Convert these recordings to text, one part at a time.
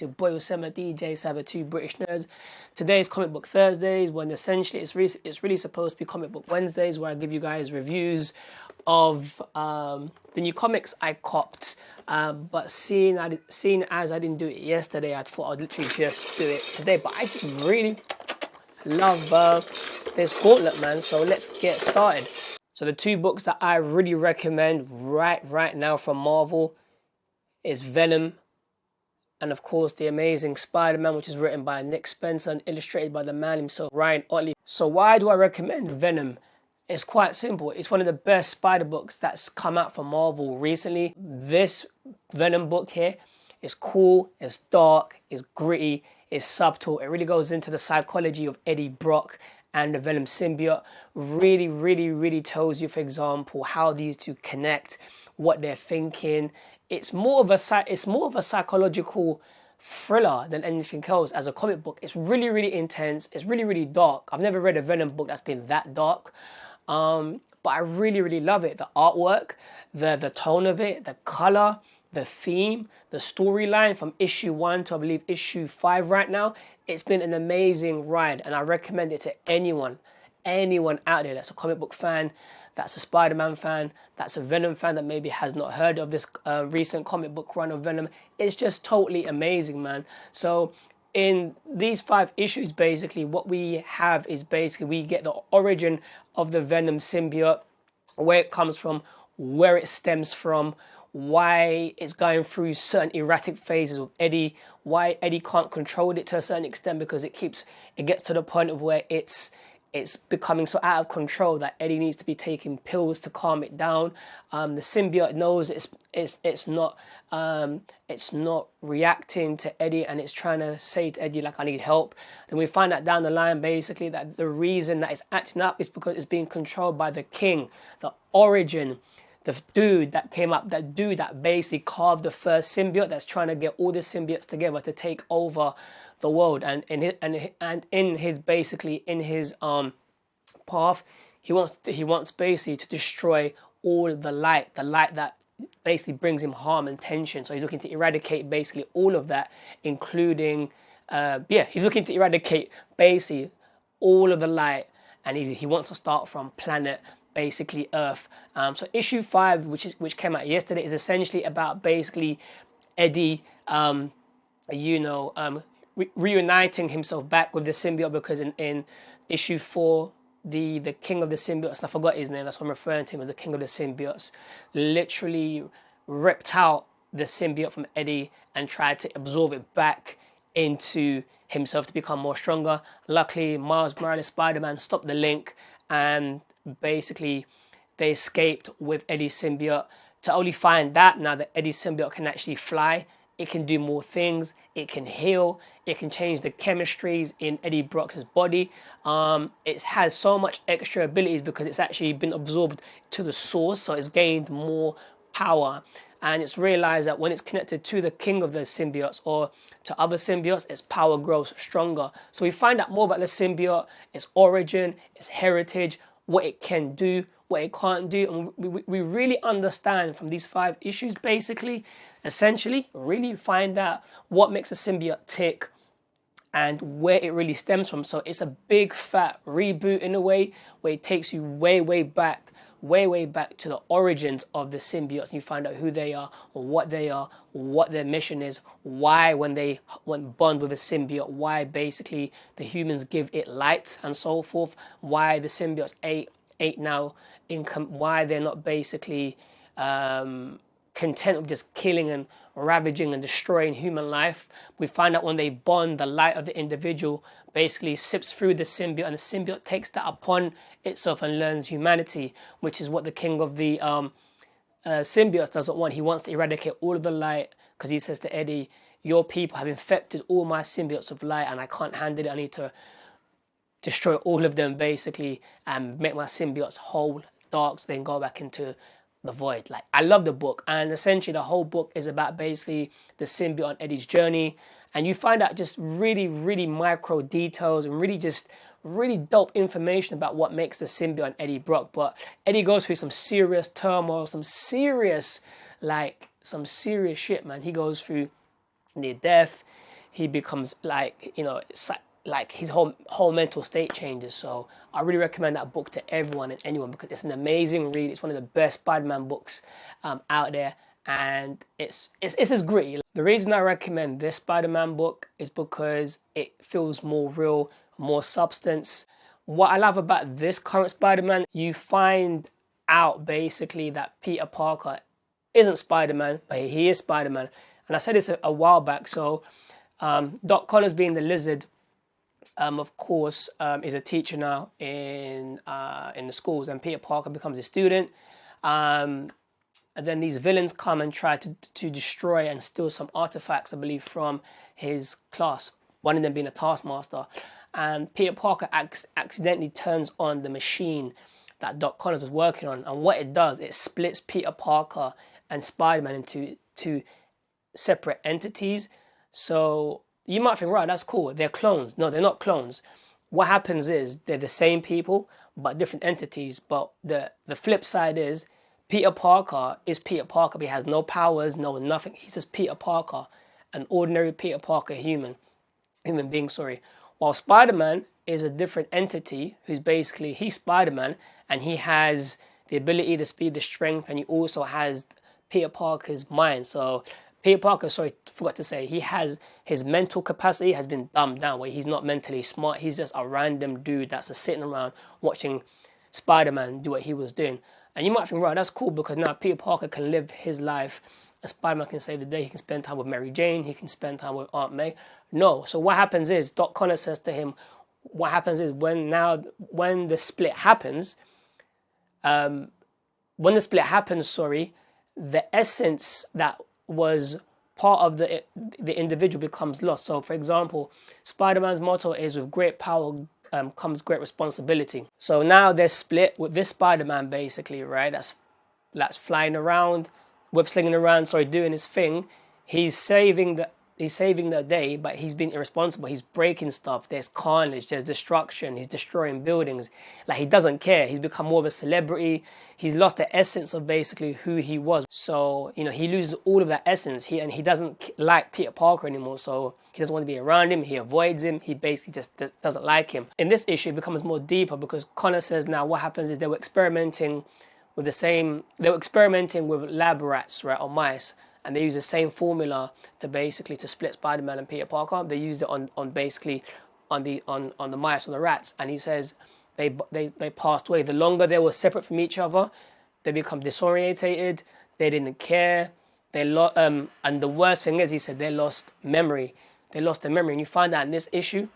your boy Osama DJ Cyber 2 British Nerds. Today is Comic Book Thursdays, when essentially it's really supposed to be Comic Book Wednesdays, where I give you guys reviews of the new comics I copped. But seeing as I didn't do it yesterday, I thought I'd literally just do it today. But I just really love this gauntlet, man. So let's get started. So the two books that I really recommend right now from Marvel is Venom, and of course the amazing Spider-Man, which is written by Nick Spencer and illustrated by the man himself, Ryan Ottley. So why do I recommend Venom? It's quite simple. It's one of the best Spider books that's come out from Marvel recently. This Venom book here is cool, it's dark, it's gritty, it's subtle. It really goes into the psychology of Eddie Brock and the Venom symbiote. Really tells you, for example, how these two connect, what they're thinking. It's more of a psychological thriller than anything else. As a comic book, it's really intense. It's really dark. I've never read a Venom book that's been that dark. But I really love it. The artwork, the tone of it, the color, the theme, the storyline from issue 1 to I believe issue 5 right now. It's been an amazing ride, and I recommend it to anyone out there that's a comic book fan, that's a Spider-Man fan, that's a Venom fan that maybe has not heard of this recent comic book run of Venom. It's just totally amazing, man. So in these 5 issues, basically what we have is we get the origin of the Venom symbiote, where it comes from, where it stems from, why it's going through certain erratic phases with Eddie, why Eddie can't control it to a certain extent, because it gets to the point of where it's becoming so out of control that Eddie needs to be taking pills to calm it down. The symbiote knows it's not reacting to Eddie, and it's trying to say to Eddie, like, I need help. And we find out down the line basically that the reason that it's acting up is because it's being controlled by the King, the Origin, the dude that came up, that dude that basically carved the first symbiote, that's trying to get all the symbiotes together to take over the world. And in his path, he wants basically to destroy all the light that basically brings him harm and tension. So he's looking to eradicate basically all of that, including he's looking to eradicate basically all of the light, and he wants to start from planet basically Earth. So issue 5, which came out yesterday, is essentially about basically Eddie reuniting himself back with the symbiote, because in issue 4, the king of the symbiotes, and I forgot his name, that's what I'm referring to him as, the king of the symbiotes, literally ripped out the symbiote from Eddie and tried to absorb it back into himself to become more stronger. Luckily, Miles Morales Spider-Man stopped the link, and basically they escaped with Eddie's symbiote, to only find that now that Eddie's symbiote can actually fly. It can do more things, it can heal, it can change the chemistries in Eddie Brock's body. It has so much extra abilities because it's actually been absorbed to the source, so it's gained more power. And it's realized that when it's connected to the king of the symbiotes or to other symbiotes, its power grows stronger. So we find out more about the symbiote, its origin, its heritage, what it can do, what it can't do. And we really understand from these 5 issues, essentially really find out what makes a symbiote tick and where it really stems from. So it's a big fat reboot in a way, where it takes you way back to the origins of the symbiotes, and you find out who they are, what their mission is, why when they bond with a symbiote, why basically the humans give it light and so forth, why the symbiotes ate now income, why they're not basically content with just killing and ravaging and destroying human life. We find out when they bond, the light of the individual basically sips through the symbiote, and the symbiote takes that upon itself and learns humanity, which is what the king of the symbiotes doesn't want. He wants to eradicate all of the light, because he says to Eddie, your people have infected all my symbiotes with light, and I can't handle it. I need to destroy all of them basically and make my symbiotes whole, dark, so they can go back into the void. Like, I love the book, and essentially the whole book is about basically the symbiote on Eddie's journey, and you find out just really micro details and really dope information about what makes the symbiote on Eddie Brock. But Eddie goes through some serious turmoil, some serious shit, man. He goes through near death, he becomes like, you know, like his whole mental state changes. So I really recommend that book to everyone and anyone, because it's an amazing read. It's one of the best Spider-Man books out there, and it's just gritty. The reason I recommend this Spider-Man book is because it feels more real, more substance. What I love about this current Spider-Man, you find out basically that Peter Parker isn't Spider-Man, but he is Spider-Man. And I said this a while back. So Doc Connors, being the Lizard, of course, is a teacher now in the schools, and Peter Parker becomes a student. And then these villains come and try to destroy and steal some artifacts, I believe, from his class, one of them being a Taskmaster. And Peter Parker accidentally turns on the machine that Doc Connors was working on. And what it does, it splits Peter Parker and Spider-Man into two separate entities. So you might think, right, that's cool, they're clones. No, they're not clones. What happens is they're the same people, but different entities. But the flip side is Peter Parker is Peter Parker, but he has no powers, no nothing. He's just Peter Parker, an ordinary Peter Parker human being, While Spider-Man is a different entity who's basically, he's Spider-Man, and he has the ability, the speed, the strength, and he also has Peter Parker's mind. So Peter Parker, forgot to say, he has his mental capacity has been dumbed down, where he's not mentally smart. He's just a random dude that's just sitting around watching Spider-Man do what he was doing. And you might think, right, that's cool, because now Peter Parker can live his life, and Spider-Man can save the day. He can spend time with Mary Jane. He can spend time with Aunt May. No. So what happens is, Doc Connors says to him, what happens is when the split happens, the essence that was part of the individual becomes lost. So, for example, Spider-Man's motto is, with great power comes great responsibility. So now they're split with this Spider-Man, basically, right? That's flying around, web slinging around, doing his thing. He's saving the day, but he's being irresponsible. He's breaking stuff. There's carnage. There's destruction. He's destroying buildings. Like, he doesn't care. He's become more of a celebrity. He's lost the essence of basically who he was. So, you know, he loses all of that essence. He doesn't like Peter Parker anymore. So he doesn't want to be around him. He avoids him. He basically just doesn't like him. In this issue, it becomes more deeper, because Connor says now what happens is they were experimenting with lab rats, right, or mice. And they use the same formula to split Spider-Man and Peter Parker. They used it on the mice, on the rats. And he says they passed away. The longer they were separate from each other, they become disorientated. They didn't care. And the worst thing is, he said, they lost memory. They lost their memory. And you find out in this issue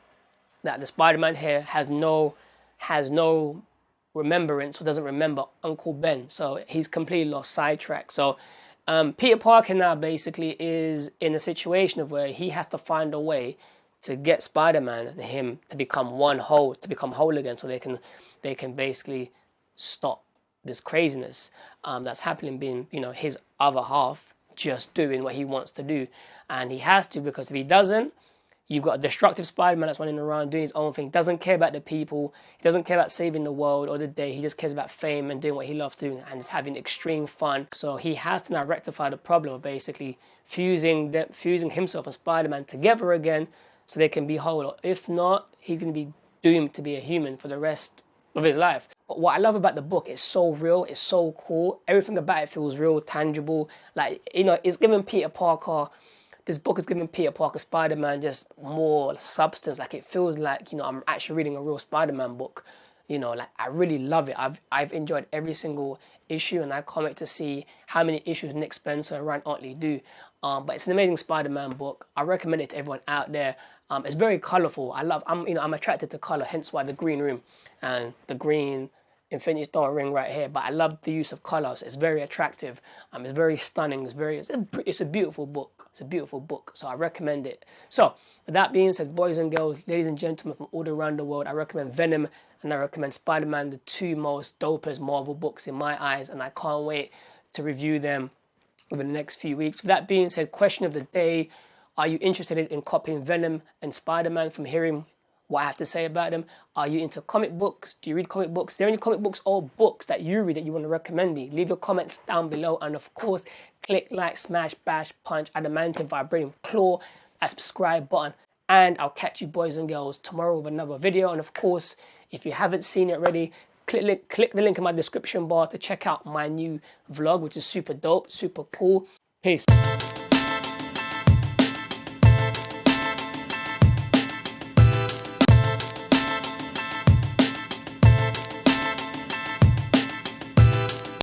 that the Spider-Man here has no remembrance, or doesn't remember Uncle Ben. So he's completely lost sidetrack. So Peter Parker now basically is in a situation of where he has to find a way to get Spider-Man and him to become whole again, so they can basically stop this craziness that's happening, being, you know, his other half just doing what he wants to do. And he has to, because if he doesn't, you've got a destructive Spider-Man that's running around doing his own thing, doesn't care about the people, he doesn't care about saving the world or the day, he just cares about fame and doing what he loves doing and just having extreme fun. So he has to now rectify the problem of basically fusing himself and Spider-Man together again so they can be whole. Or if not, he's going to be doomed to be a human for the rest of his life. But what I love about the book, it's so real, it's so cool, everything about it feels real, tangible. Like, you know, it's giving Peter Parker... This book is giving Peter Parker Spider-Man just more substance. Like, it feels like, you know, I'm actually reading a real Spider-Man book. You know, like, I really love it. I've enjoyed every single issue, and I can't wait to see how many issues Nick Spencer and Ryan Ottley do. But it's an amazing Spider-Man book. I recommend it to everyone out there. It's very colourful. I'm attracted to colour, hence why the green room and the green Infinity Stone ring right here. But I love the use of colours. It's very attractive. It's very stunning. It's a beautiful book. It's a beautiful book, so I recommend it. So, with that being said, boys and girls, ladies and gentlemen from all around the world, I recommend Venom and I recommend Spider-Man, the two most dopest Marvel books in my eyes, and I can't wait to review them over the next few weeks. With that being said, question of the day: are you interested in copying Venom and Spider-Man from hearing what I have to say about them? Are you into comic books? Do you read comic books? Is there any comic books or books that you read that you want to recommend me? Leave your comments down below, and of course, click like, smash, bash, punch, adamantine, vibranium, claw that subscribe button. And I'll catch you boys and girls tomorrow with another video. And of course, if you haven't seen it already, click the link in my description bar to check out my new vlog, which is super dope, super cool. Peace.